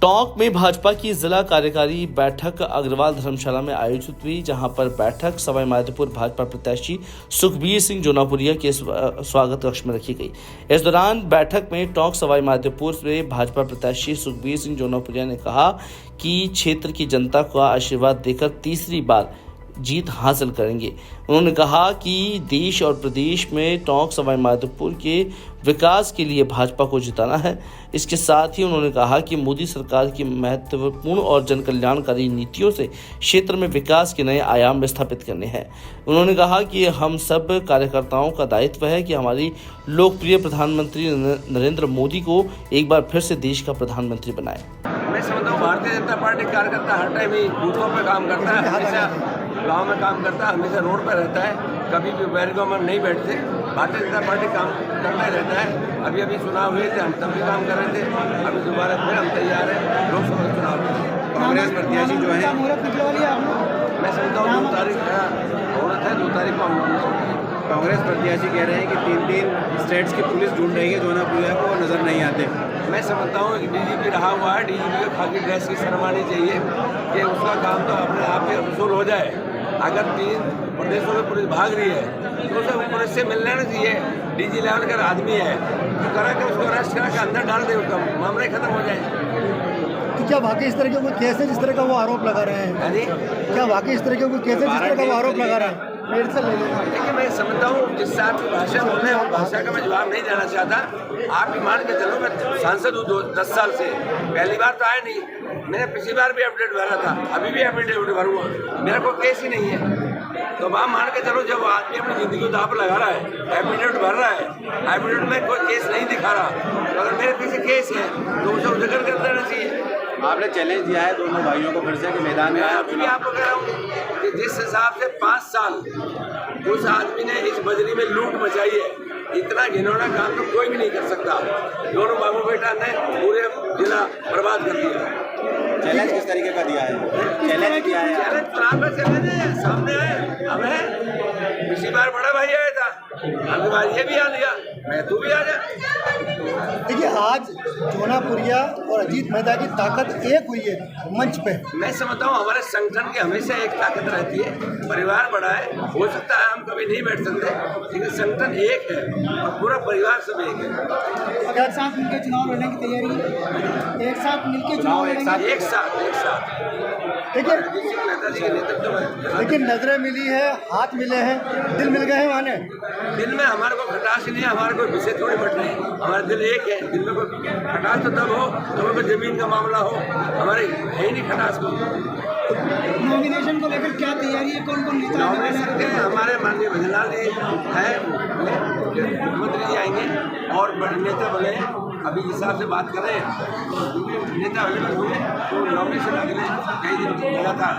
टोंक में भाजपा की जिला कार्यकारी बैठक अग्रवाल धर्मशाला में आयोजित हुई, जहां पर बैठक सवाई माधोपुर भाजपा प्रत्याशी सुखबीर सिंह जोनापुरिया के स्वागत कक्ष में रखी गई। इस दौरान बैठक में टोंक सवाई माधोपुर से भाजपा प्रत्याशी सुखबीर सिंह जोनापुरिया ने कहा कि क्षेत्र की जनता का आशीर्वाद देकर तीसरी बार जीत हासिल करेंगे। उन्होंने कहा कि देश और प्रदेश में टोंक सवाई माधोपुर के विकास के लिए भाजपा को जिताना है। इसके साथ ही उन्होंने कहा कि मोदी सरकार की महत्वपूर्ण और जन कल्याणकारी नीतियों से क्षेत्र में विकास के नए आयाम स्थापित करने हैं। उन्होंने कहा कि हम सब कार्यकर्ताओं का दायित्व है कि हमारी लोकप्रिय प्रधानमंत्री नरेंद्र मोदी को एक बार फिर से देश का प्रधानमंत्री बनाए। मैं समझता हूँ भारतीय जनता पार्टी कार्यकर्ता हर टाइम ही बूथों पर काम करता है, हमेशा गांव में काम करता है, हमेशा रोड पर रहता है, कभी भी बैरिकों में नहीं बैठते। भारतीय जनता पार्टी काम करता ही रहता है। अभी चुनाव हुए थे, हम तब भी काम कर रहे थे, अभी दोबारा फिर हम तैयार हैं लोकसभा चुनाव में। कांग्रेस प्रत्याशी जो है, मैं समझता हूँ 2 तारीख का मुहूर्त है, 2 तारीख को हम कांग्रेस प्रत्याशी कह रहे हैं कि 3 स्टेट्स की पुलिस ढूंढ रही है जोनापुरिया को, नजर नहीं आते। मैं समझता हूँ कि डीजीपी रहा हुआ है, डीजीपी को खाकी ड्रेस की शर्म आनी चाहिए कि उसका काम तो अपने आप ही वसूल हो जाए। अगर 3 प्रदेशों में पुलिस भाग रही है तो उसे पुलिस से मिल लेना चाहिए। डीजी लेवल का आदमी है तो करा के उसको अरेस्ट करा के अंदर डाल दे, उसका मामला ही खत्म हो जाए। तो क्या वाकई इस तरह के कोई केस है जिस तरह का वो आरोप लगा रहे हैं? क्या वाकई इस तरह के कोई केस है जिस तरह का वो आरोप लगा रहे हैं? देखिए, मैं समझता हूँ जिस आपकी भाषा बोल रहे हैं उस भाषा का मैं जवाब नहीं देना चाहता। आप ही मान के चलो, मैं सांसद हूँ 10 साल से, पहली बार तो आया नहीं। मैंने पिछली बार भी अपडेट भरा था, अभी भी अपडेट भरूंगा, मेरा कोई केस ही नहीं है। तो आप मान के चलो, जब आदमी अपनी जिंदगी को दांव लगा रहा है, एफिडेविट भर रहा है, एफिडेविट में कोई केस नहीं दिखा रहा, तो अगर मेरे पीछे केस है तो उसे उजागर कर देना चाहिए। आपने चैलेंज दिया है दोनों भाइयों को फिर से कि मैदान में अभी भी आपको कह रहा हूँ कि जिस हिसाब से 5 साल उस आदमी ने इस बजरी में लूट मचाई है, इतना घिनौना काम तो कोई भी नहीं कर सकता। दोनों बाबू बेटा ने पूरे जिला बर्बाद कर दिया। चैलेंज किस तरीके का दिया है? चैलेंज किया है, चैलेंज चुनाव में चैलेंज है, सामने आए। अब है, पिछली बार बड़ा भाई आया था, अगली बार ये भी आ लिया, मैं तू भी आ जा। देखिए, आज जोनापुरिया और अजीत मेहता की ताकत एक हुई है मंच पे। मैं समझता हूँ हमारे संगठन की हमेशा एक ताकत रहती है, परिवार बड़ा है, हो सकता है हम कभी नहीं बैठ सकते, लेकिन संगठन एक है और पूरा परिवार सब एक है। अगर साथ मिलकर चुनाव लड़ने की तैयारी है, एक साथ मिलकर चुनाव लड़ेंगे, एक साथ देखिए। नेता जी के नेतृत्व में लेकिन नजरें मिली है, हाथ मिले हैं, दिल मिल गए हैं माने। दिल में हमारे को खटास नहीं है, हमारे कोई विषय थोड़ी बट रहे हैं, हमारा दिल एक है। दिल में कोई खटास तो तब हो जब कोई जमीन का मामला हो, हमारे है ही नहीं खटास को। नॉमिनेशन को लेकर क्या तैयारी है? कौन कौन नेता नॉमिनेशन के हमारे माननीय भजनलाल जी है, मुख्यमंत्री जी आएंगे और बड़े नेता बने, अभी इस हिसाब से बात कर रहे हैं, नेता अवेलेबल हुए तो नॉमिनेशन अगले कई दिन लगातार